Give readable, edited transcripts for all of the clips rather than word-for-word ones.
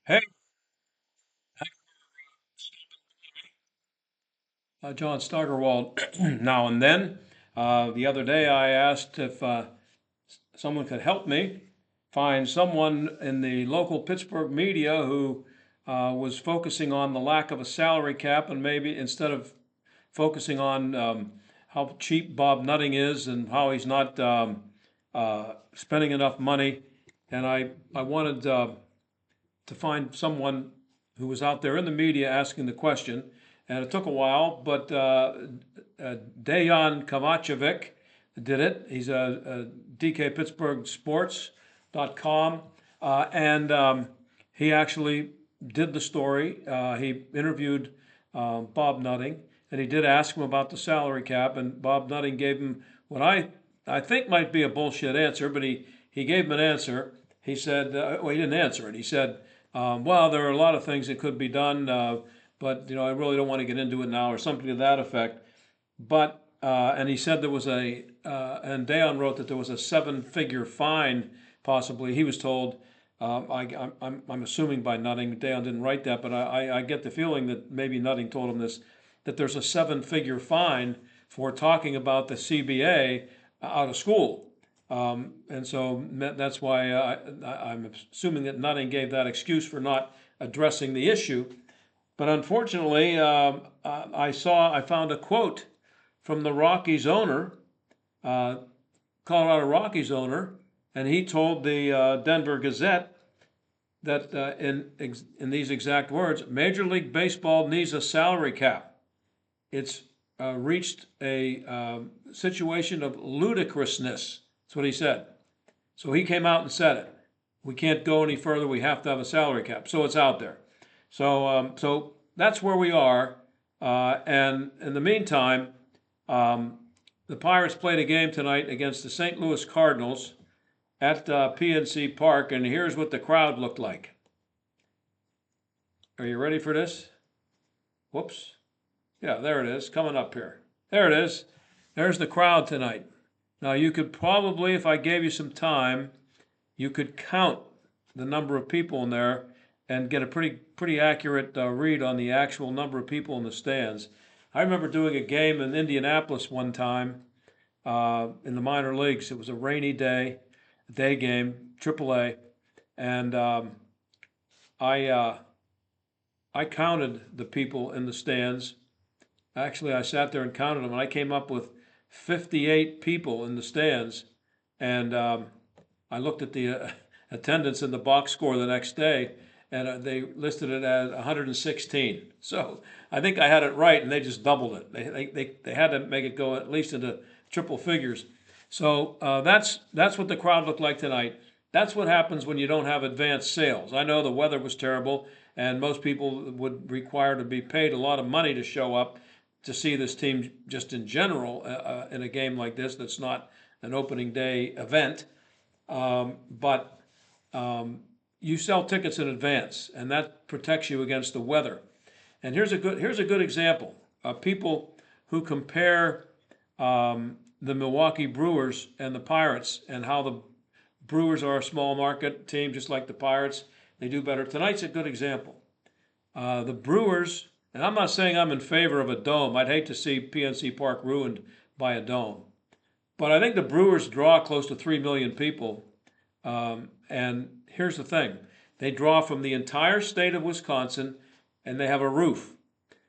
Hey, John Steigerwald. Now and then, the other day I asked if someone could help me find someone in the local Pittsburgh media who was focusing on the lack of a salary cap and maybe instead of focusing on how cheap Bob Nutting is and how he's not spending enough money. And I wanted to find someone who was out there in the media asking the question, and it took a while, but Dejan Kovacevic did it. He's a DK Pittsburgh Sports.com, and he actually did the story. He interviewed Bob Nutting, and he did ask him about the salary cap, and Bob Nutting gave him what I think might be a bullshit answer, but he gave him an answer. He said, well, he didn't answer it. He said, well, there are a lot of things that could be done, but I really don't want to get into it now, or something to that effect. But and he said there was and Deon wrote that there was a seven-figure fine, possibly. He was told. I'm assuming by Nutting. Deon didn't write that, but I get the feeling that maybe Nutting told him this, that there's a seven-figure fine for talking about the CBA out of school. And so that's why I'm assuming that Nutting gave that excuse for not addressing the issue. But unfortunately, I found a quote from the Rockies owner, uh, Colorado Rockies owner, and he told the Denver Gazette that in these exact words, Major League Baseball needs a salary cap. It's reached a situation of ludicrousness. That's what he said. So he came out and said it. We can't go any further. We have to have a salary cap. So it's out there. So that's where we are. And in the meantime, um, the Pirates played a game tonight against the St. Louis Cardinals at PNC Park, and here's what the crowd looked like. Are you ready for this? Whoops. Yeah, there it is, coming up here. There it is. There's the crowd tonight. Now you could probably, if I gave you some time, you could count the number of people in there and get a pretty accurate read on the actual number of people in the stands. I remember doing a game in Indianapolis one time in the minor leagues. It was a rainy day game, AAA, and I I counted the people in the stands. Actually, I sat there and counted them, and I came up with 58 people in the stands. And I looked at the attendance in the box score the next day, and they listed it as 116. So I think I had it right, and they just doubled it. They had to make it go at least into triple figures. So that's what the crowd looked like tonight. That's what happens when you don't have advanced sales. I know the weather was terrible, and most people would require to be paid a lot of money to show up to see this team just in general in a game like this that's not an opening day event. But you sell tickets in advance, and that protects you against the weather. And here's a good example of people who compare the Milwaukee Brewers and the Pirates, and how the Brewers are a small market team just like the Pirates. They do better. Tonight's a good example. The Brewers, and I'm not saying I'm in favor of a dome. I'd hate to see PNC Park ruined by a dome. But I think the Brewers draw close to 3 million people. And here's the thing, they draw from the entire state of Wisconsin, and they have a roof.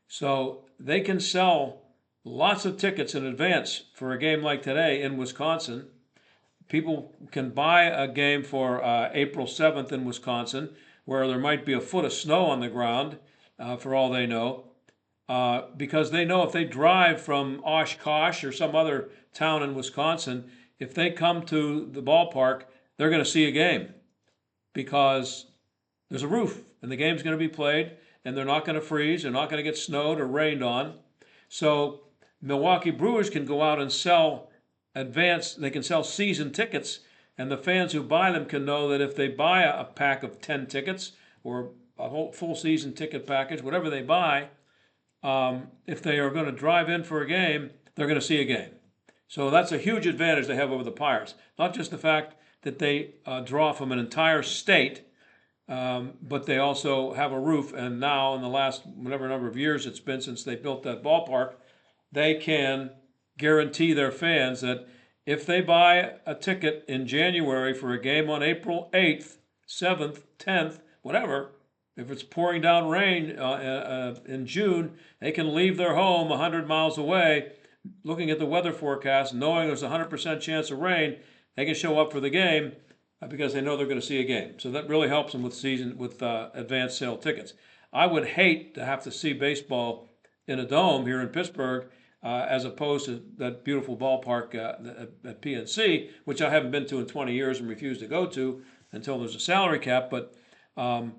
So they can sell lots of tickets in advance for a game like today in Wisconsin. People can buy a game for April 7th in Wisconsin, where there might be a foot of snow on the ground, for all they know, because they know if they drive from Oshkosh or some other town in Wisconsin, if they come to the ballpark, they're going to see a game because there's a roof and the game's going to be played, and they're not going to freeze, they're not going to get snowed or rained on. So Milwaukee Brewers can go out and sell they can sell season tickets, and the fans who buy them can know that if they buy a pack of 10 tickets or a whole full season ticket package, whatever they buy, if they are going to drive in for a game, they're going to see a game. So that's a huge advantage they have over the Pirates. Not just the fact that they draw from an entire state, but they also have a roof. And now, in the last whatever number of years it's been since they built that ballpark, they can guarantee their fans that if they buy a ticket in January for a game on April 8th, 7th, 10th, whatever, if it's pouring down rain in June, they can leave their home 100 miles away, looking at the weather forecast, knowing there's a 100% chance of rain. They can show up for the game because they know they're going to see a game. So that really helps them with advanced sale tickets. I would hate to have to see baseball in a dome here in Pittsburgh, as opposed to that beautiful ballpark at PNC, which I haven't been to in 20 years and refuse to go to until there's a salary cap. But I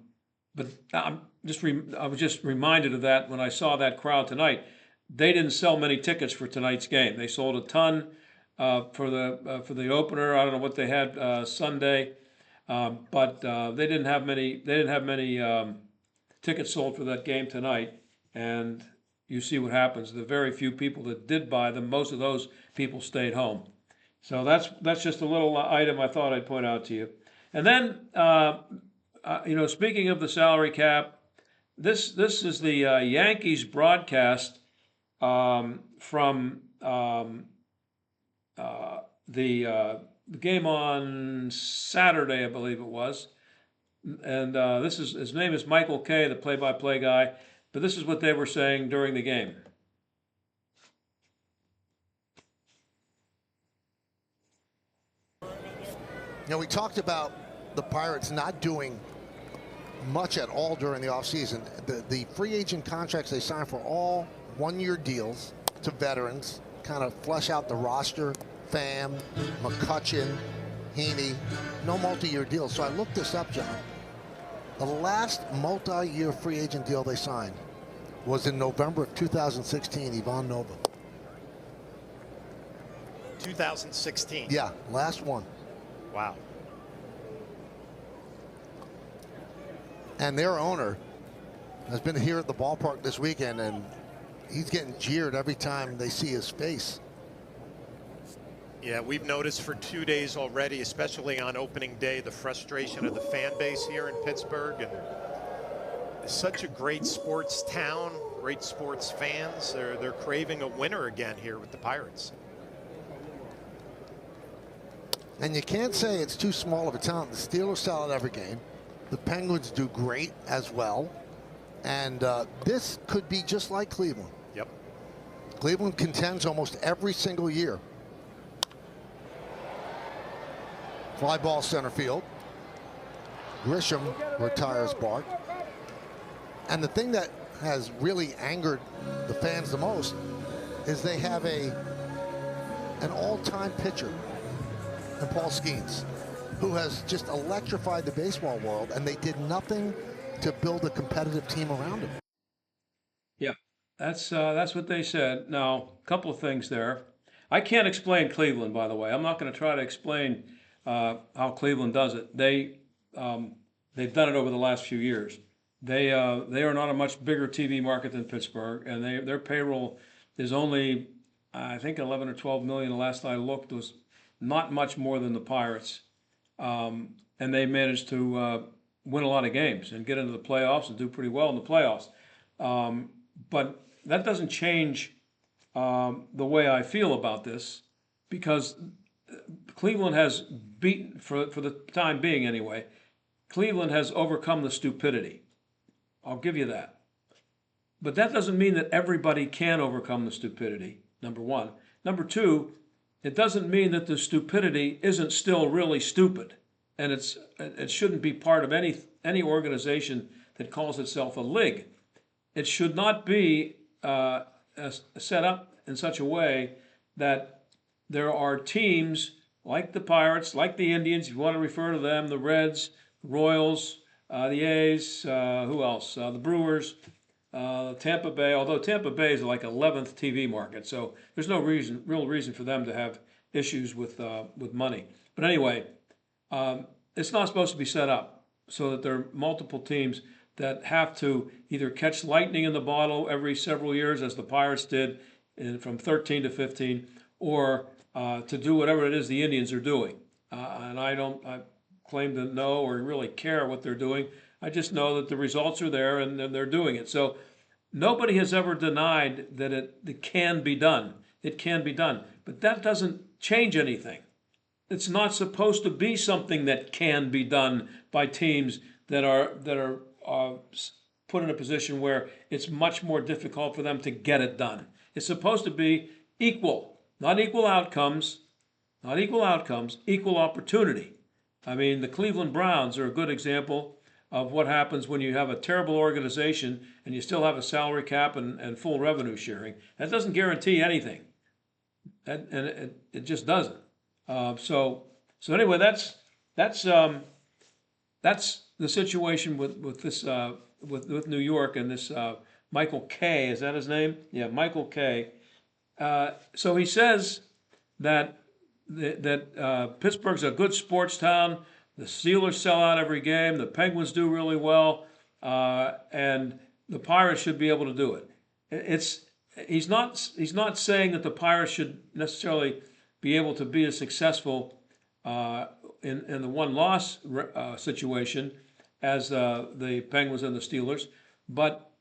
was just reminded of that when I saw that crowd tonight. They didn't sell many tickets for tonight's game. They sold a ton for the opener. I don't know what they had Sunday, but they didn't have many. They didn't have many tickets sold for that game tonight, and you see what happens. The very few people that did buy them, most of those people stayed home. So that's just a little item I thought I'd point out to you. And then, speaking of the salary cap, this is the Yankees broadcast from the game on Saturday, I believe it was. And this is his name is Michael Kay, the play-by-play guy. But this is what they were saying during the game. We talked about the Pirates not doing much at all during the offseason. The free agent contracts they signed for all one-year deals to veterans, kind of flesh out the roster. Pham, McCutchen, Heaney, no multi-year deals. So I looked this up, John. The last multi-year free agent deal they signed was in November of 2016, Ivan Nova. 2016? Yeah, last one. Wow. And their owner has been here at the ballpark this weekend, and he's getting jeered every time they see his face. Yeah, we've noticed for 2 days already, especially on opening day, the frustration of the fan base here in Pittsburgh. And it's such a great sports town, great sports fans. They're craving a winner again here with the Pirates. And you can't say it's too small of a town. The Steelers sell out every game. The Penguins do great as well. And this could be just like Cleveland. Yep. Cleveland contends almost every single year. Fly ball center field. Grisham retires Bart. And the thing that has really angered the fans the most is they have an all-time pitcher in Paul Skeens, who has just electrified the baseball world, and they did nothing to build a competitive team around him. Yeah, that's what they said. Now, a couple of things there. I can't explain Cleveland, by the way. I'm not going to try to explain how Cleveland does it. They've done it over the last few years. They are not a much bigger TV market than Pittsburgh, and their payroll is only, I think, 11 or 12 million. The last I looked was not much more than the Pirates, and they managed to win a lot of games and get into the playoffs and do pretty well in the playoffs. But that doesn't change the way I feel about this, because Cleveland has beaten, for the time being anyway, Cleveland has overcome the stupidity. I'll give you that. But that doesn't mean that everybody can overcome the stupidity, number one. Number two, it doesn't mean that the stupidity isn't still really stupid. And it shouldn't be part of any organization that calls itself a league. It should not be set up in such a way that there are teams like the Pirates, like the Indians, if you want to refer to them, the Reds, the Royals, the A's, who else? The Brewers, Tampa Bay, although Tampa Bay is like 11th TV market, so there's no real reason for them to have issues with money. But anyway, it's not supposed to be set up so that there are multiple teams that have to either catch lightning in the bottle every several years, as the Pirates did from 13 to 15, or to do whatever it is the Indians are doing. And claim to know or really care what they're doing. I just know that the results are there and they're doing it. So nobody has ever denied that it can be done. It can be done. But that doesn't change anything. It's not supposed to be something that can be done by teams that are put in a position where it's much more difficult for them to get it done. It's supposed to be equal, not equal outcomes, equal opportunity. I mean, the Cleveland Browns are a good example of what happens when you have a terrible organization and you still have a salary cap and full revenue sharing. That doesn't guarantee anything. It just doesn't. So anyway, that's the situation with this with New York and this Michael Kay. Is that his name? Yeah, Michael Kay. So he says that Pittsburgh's a good sports town. The Steelers sell out every game. The Penguins do really well, and the Pirates should be able to do it. He's not saying that the Pirates should necessarily be able to be as successful in the one-loss situation as the Penguins and the Steelers, but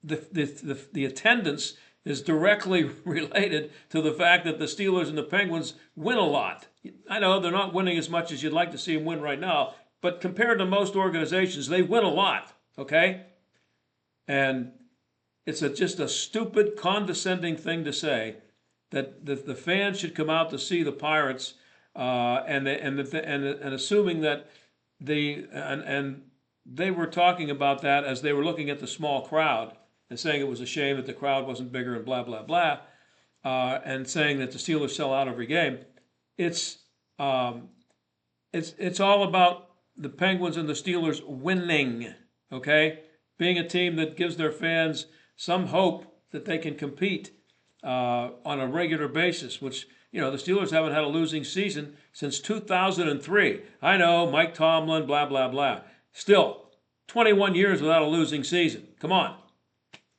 the attendance is directly related to the fact that the Steelers and the Penguins win a lot. I know they're not winning as much as you'd like to see them win right now, but compared to most organizations, they win a lot, okay? And it's just a stupid, condescending thing to say that the fans should come out to see the Pirates, and assuming that they were talking about that as they were looking at the small crowd and saying it was a shame that the crowd wasn't bigger and blah blah blah, and saying that the Steelers sell out every game. It's all about the Penguins and the Steelers winning, okay? Being a team that gives their fans some hope that they can compete on a regular basis, which, the Steelers haven't had a losing season since 2003. I know, Mike Tomlin, blah, blah, blah. Still, 21 years without a losing season. Come on.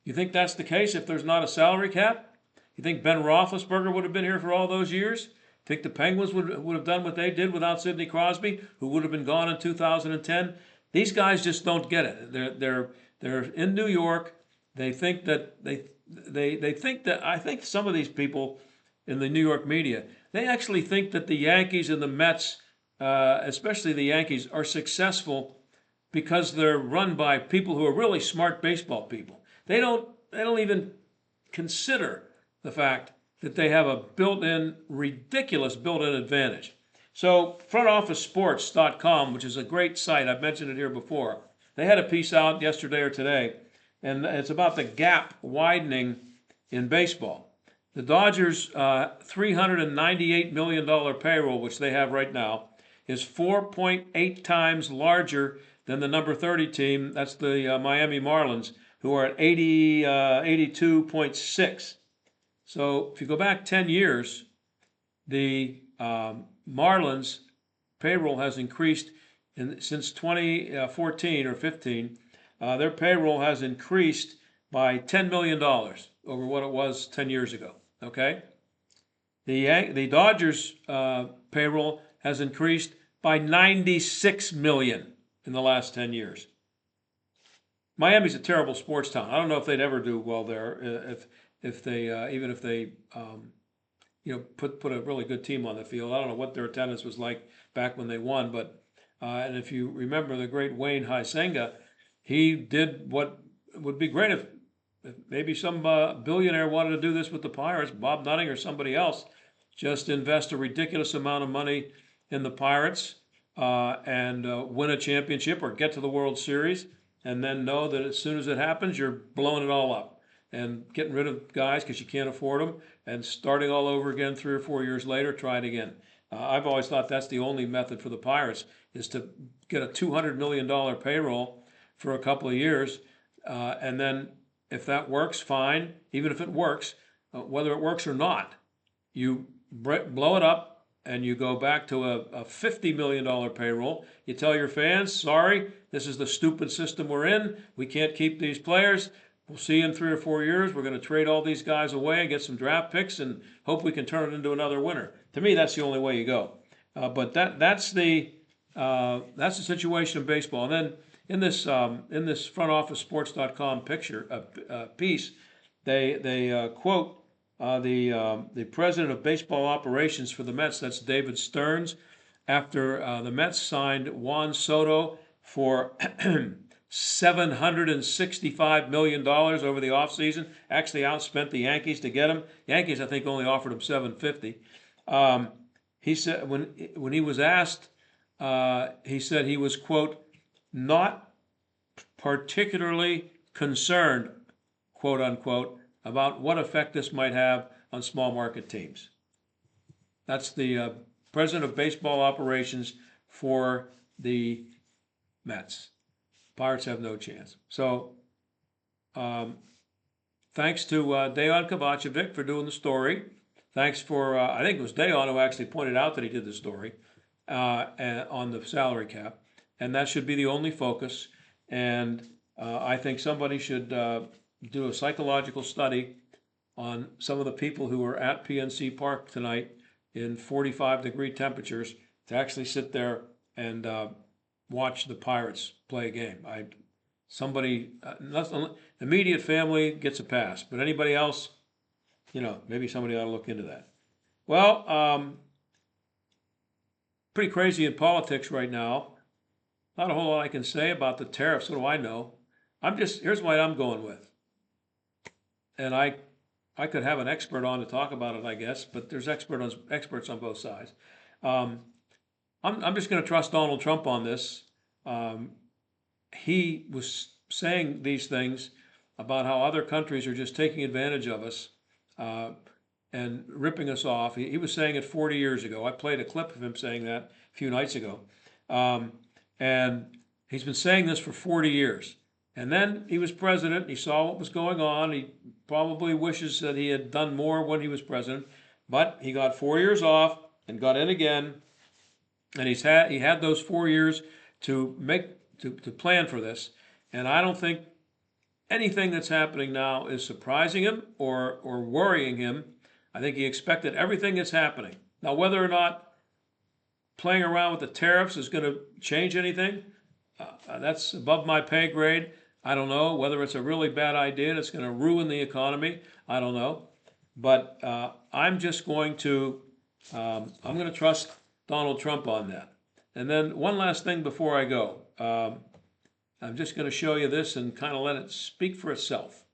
You think that's the case if there's not a salary cap? You think Ben Roethlisberger would have been here for all those years? Think the Penguins would have done what they did without Sidney Crosby, who would have been gone in 2010? These guys just don't get it. They're in New York. They think that they think that, I think some of these people in the New York media, they actually think that the Yankees and the Mets, especially the Yankees, are successful because they're run by people who are really smart baseball people. They don't even consider the fact that they have a ridiculous built-in advantage. So frontofficesports.com, which is a great site, I've mentioned it here before, they had a piece out yesterday or today, and it's about the gap widening in baseball. The Dodgers' $398 million payroll, which they have right now, is 4.8 times larger than the number 30 team. That's the Miami Marlins, who are at 82.6. So if you go back 10 years, the Marlins' payroll has increased since 2014 or 15. Their payroll has increased by $10 million over what it was 10 years ago. Okay, the Dodgers' payroll has increased by $96 million in the last 10 years. Miami's a terrible sports town. I don't know if they'd ever do well there if they even if they put a really good team on the field. I don't know what their attendance was like back when they won, but and if you remember the great Wayne Huizenga, he did what would be great if maybe some billionaire wanted to do this with the Pirates, Bob Nutting or somebody else, just invest a ridiculous amount of money in the Pirates and win a championship or get to the World Series, and then know that as soon as it happens, you're blowing it all up and getting rid of guys because you can't afford them and starting all over again 3 or 4 years later, try it again. I've always thought that's the only method for the Pirates, is to get a $200 million payroll for a couple of years, and then if that works, fine. Even if it works, whether it works or not, you blow it up and you go back to a $50 million payroll. You tell your fans, sorry, this is the stupid system we're in. We can't keep these players. We'll see you in 3 or 4 years. We're going to trade all these guys away and get some draft picks and hope we can turn it into another winner. To me, that's the only way you go. But that's the that's the situation in baseball. And then in this frontofficesports.com piece, they quote the president of baseball operations for the Mets. That's David Stearns. After the Mets signed Juan Soto for $765 million over the offseason, actually outspent the Yankees to get him. Yankees, I think, only offered him $750. He said when he was asked, he said he was, quote, not particularly concerned, quote unquote, about what effect this might have on small market teams. That's the president of baseball operations for the Mets. Pirates have no chance. So thanks to Dejan Kovacevic for doing the story. Thanks for, I think it was Dejan who actually pointed out that he did the story on the salary cap. And that should be the only focus. And I think somebody should do a psychological study on some of the people who were at PNC Park tonight in 45-degree temperatures to actually sit there and watch the Pirates play a game. The immediate family gets a pass, but anybody else, maybe somebody ought to look into that. Well, pretty crazy in politics right now. Not a whole lot I can say about the tariffs. What do I know? Here's what I'm going with. And I could have an expert on to talk about it, I guess, but there's experts on both sides. I'm just going to trust Donald Trump on this. He was saying these things about how other countries are just taking advantage of us and ripping us off. He was saying it 40 years ago. I played a clip of him saying that a few nights ago. And he's been saying this for 40 years. And then he was president. He saw what was going on. He probably wishes that he had done more when he was president. But he got 4 years off and got in again. And he had those 4 years to plan for this. And I don't think anything that's happening now is surprising him or worrying him. I think he expected everything that's happening. Now, whether or not playing around with the tariffs is going to change anything, that's above my pay grade. I don't know whether it's a really bad idea that's going to ruin the economy. I don't know. But I'm just going to trust Donald Trump on that. And then one last thing before I go. I'm just going to show you this and kind of let it speak for itself.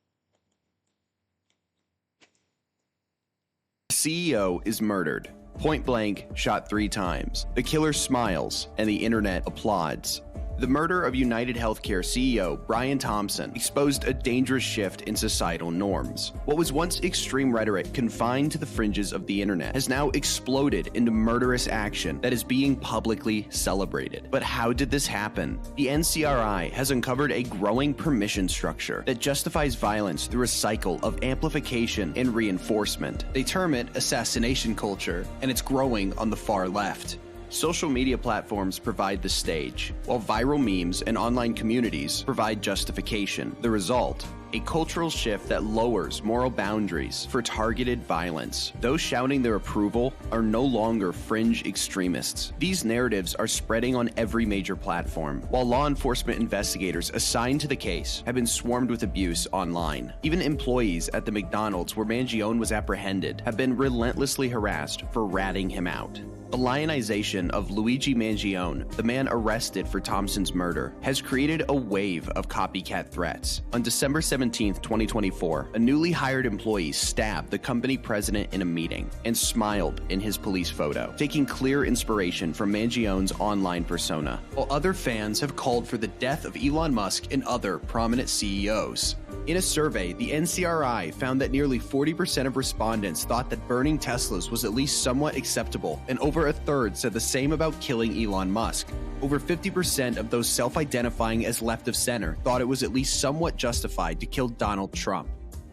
CEO is murdered. Point blank, shot 3 times. The killer smiles, and the internet applauds. The murder of United Healthcare CEO Brian Thompson exposed a dangerous shift in societal norms. What was once extreme rhetoric confined to the fringes of the internet has now exploded into murderous action that is being publicly celebrated. But how did this happen? The NCRI has uncovered a growing permission structure that justifies violence through a cycle of amplification and reinforcement. They term it assassination culture, and it's growing on the far left. Social media platforms provide the stage, while viral memes and online communities provide justification. The result? A cultural shift that lowers moral boundaries for targeted violence. Those shouting their approval are no longer fringe extremists. These narratives are spreading on every major platform, while law enforcement investigators assigned to the case have been swarmed with abuse online. Even employees at the McDonald's where Mangione was apprehended have been relentlessly harassed for ratting him out. The lionization of Luigi Mangione, the man arrested for Thompson's murder, has created a wave of copycat threats. On December 17, 2024, a newly hired employee stabbed the company president in a meeting and smiled in his police photo, taking clear inspiration from Mangione's online persona, while other fans have called for the death of Elon Musk and other prominent CEOs. In a survey, the NCRI found that nearly 40% of respondents thought that burning Teslas was at least somewhat acceptable, and over a third said the same about killing Elon Musk. Over 50% of those self-identifying as left of center thought it was at least somewhat justified to kill Donald Trump.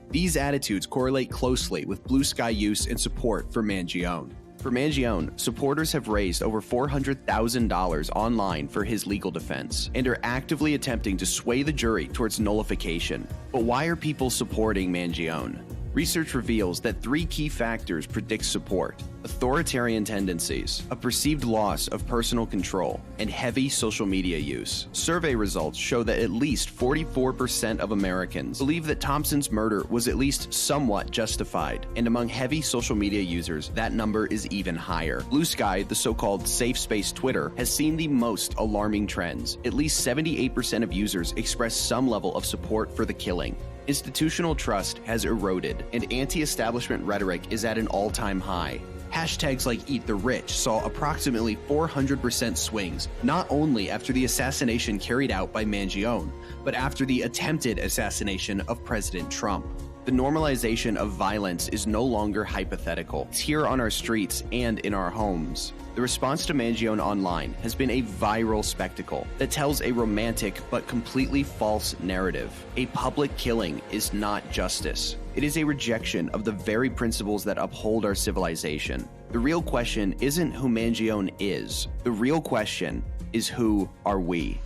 These attitudes correlate closely with blue sky use and support for Mangione. For Mangione, supporters have raised over $400,000 online for his legal defense and are actively attempting to sway the jury towards nullification. But why are people supporting Mangione? Research reveals that 3 key factors predict support: authoritarian tendencies, a perceived loss of personal control, and heavy social media use. Survey results show that at least 44% of Americans believe that Thompson's murder was at least somewhat justified, and among heavy social media users, that number is even higher. Blue Sky, the so-called safe space Twitter, has seen the most alarming trends. At least 78% of users express some level of support for the killing. Institutional trust has eroded, and anti-establishment rhetoric is at an all-time high. Hashtags like Eat the Rich saw approximately 400% swings, not only after the assassination carried out by Mangione, but after the attempted assassination of President Trump. The normalization of violence is no longer hypothetical. It's here on our streets and in our homes. The response to Mangione online has been a viral spectacle that tells a romantic but completely false narrative. A public killing is not justice. It is a rejection of the very principles that uphold our civilization. The real question isn't who Mangione is. The real question is, who are we?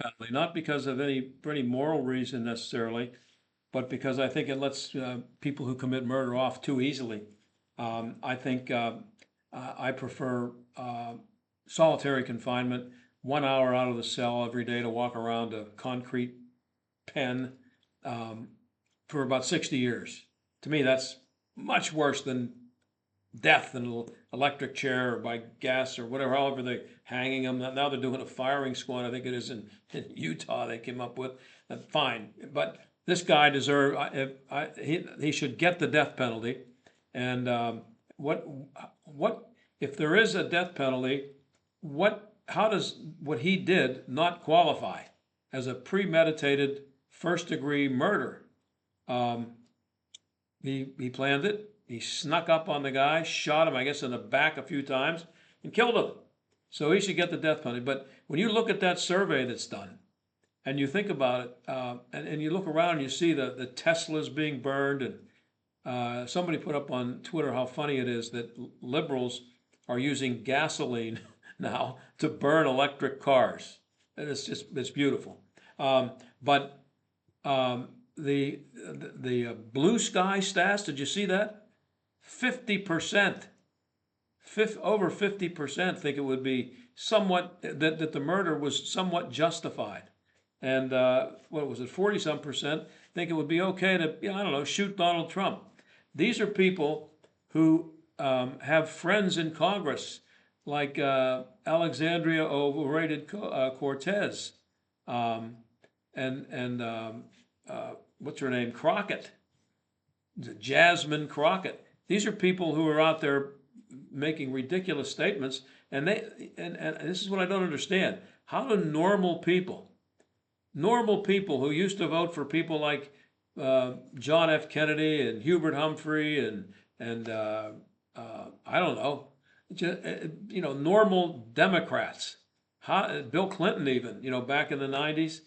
Penalty, not because of for any moral reason necessarily, but because I think it lets people who commit murder off too easily. I think I prefer solitary confinement, 1 hour out of the cell every day to walk around a concrete pen for about 60 years. To me, that's much worse than death in an electric chair or by gas or whatever, however they're hanging them. Now they're doing a firing squad, I think it is in Utah they came up with. Fine, but this guy he should get the death penalty. And what if there is a death penalty, how does what he did not qualify as a premeditated first-degree murder? He planned it. He snuck up on the guy, shot him, I guess, in the back a few times, and killed him. So he should get the death penalty. But when you look at that survey that's done, and you think about it, and you look around and you see the Teslas being burned, and somebody put up on Twitter how funny it is that liberals are using gasoline now to burn electric cars. And it's beautiful. But the Blue Sky stats, did you see that? 50%, over 50% think it would be somewhat, that the murder was somewhat justified. And what was it, 40-some% think it would be okay to, I don't know, shoot Donald Trump. These are people who have friends in Congress like Alexandria Ocasio-Cortez and what's her name, Crockett, Jasmine Crockett. These are people who are out there making ridiculous statements, and this is what I don't understand. How do normal people who used to vote for people like John F. Kennedy and Hubert Humphrey and I don't know, normal Democrats, Bill Clinton even, back in the 90s,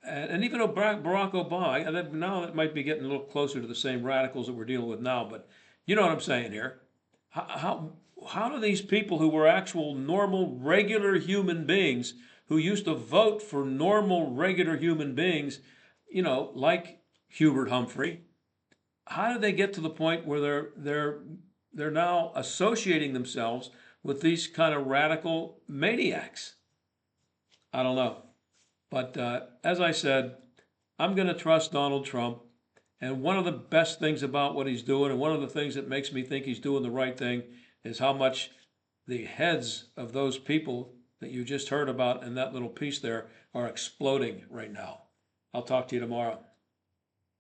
and even Barack Obama, now that might be getting a little closer to the same radicals that we're dealing with now, but you know what I'm saying here. How do these people who were actual normal, regular human beings who used to vote for normal, regular human beings, like Hubert Humphrey, how did they get to the point where they're now associating themselves with these kind of radical maniacs? I don't know. But as I said, I'm going to trust Donald Trump. And one of the best things about what he's doing, and one of the things that makes me think he's doing the right thing, is how much the heads of those people that you just heard about in that little piece there are exploding right now. I'll talk to you tomorrow.